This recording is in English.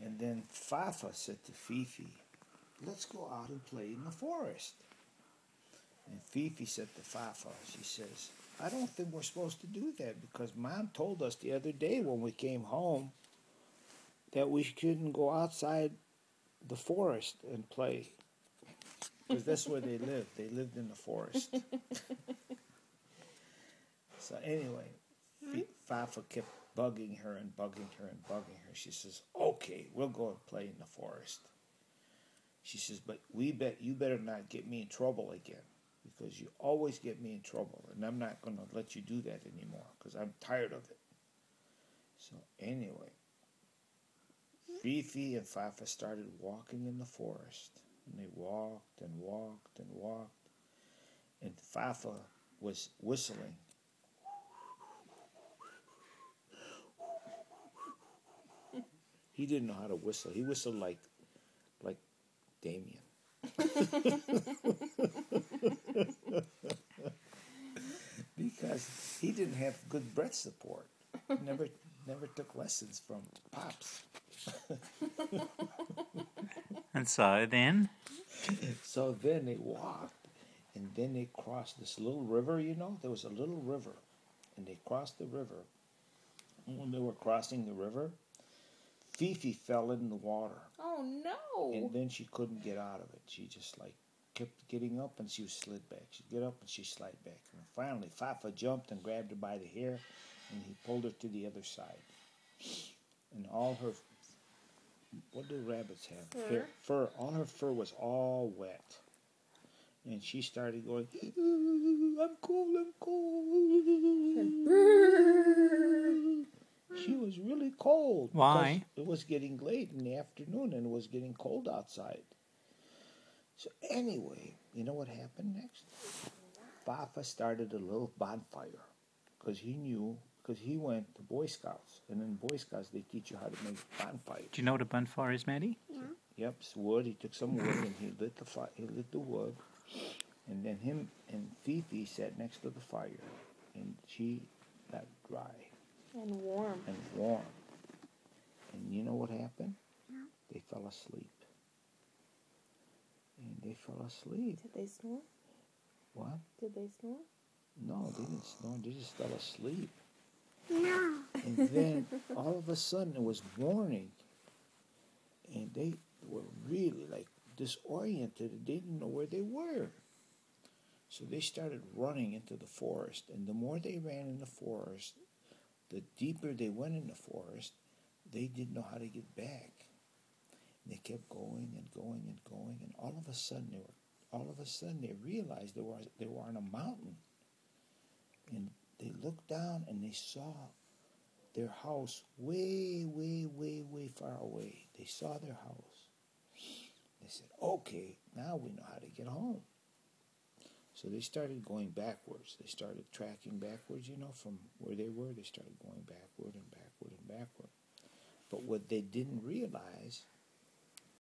And then Fafa said to Fifi, let's go out and play in the forest. And Fifi said to Fafa, she says, I don't think we're supposed to do that because Mom told us the other day when we came home that we couldn't go outside the forest and play. Because that's where they lived. They lived in the forest. So anyway, Fafa kept bugging her and bugging her and bugging her. She says, okay, we'll go and play in the forest. She says, but you better not get me in trouble again because you always get me in trouble, and I'm not going to let you do that anymore because I'm tired of it. So anyway, Fifi and Fafa started walking in the forest, and they walked and walked and walked, and Fafa was whistling. He didn't know how to whistle. He whistled like Damien. Because he didn't have good breath support. Never took lessons from Pops. And so then? So then they walked, and then they crossed this little river, There was a little river, and they crossed the river. And when they were crossing the river, Fifi fell in the water. Oh, no. And then she couldn't get out of it. She just kept getting up and she was slid back. She'd get up and she'd slide back. And finally, Fafa jumped and grabbed her by the hair and he pulled her to the other side. And all her, what do rabbits have? Fur. All her fur was all wet. And she started going, I'm cold, I'm cold. She was really cold. Why? It was getting late in the afternoon and it was getting cold outside. So anyway, you know what happened next? Fafa started a little bonfire because he went to Boy Scouts. And in Boy Scouts, they teach you how to make bonfires. Do you know what a bonfire is, Maddie? Yeah. Yep, it's wood. He took some wood and he lit the fire. He lit the wood. And then him and Fifi sat next to the fire. And she got dry. And warm. And you know what happened? Yeah. They fell asleep. And they fell asleep. Did they snore? What? Did they snore? No, they didn't snore. They just fell asleep. No. And then all of a sudden it was morning. And they were really disoriented and they didn't know where they were. So they started running into the forest. And the more they ran in the forest, the deeper they went in the forest, they didn't know how to get back. And they kept going and going and going, and all of a sudden they realized they were on a mountain. And they looked down and they saw their house way, way, way, way far away. They saw their house. They said, okay, now we know how to get home. So they started going backwards. They started tracking backwards, from where they were. They started going backward and backward and backward. But what they didn't realize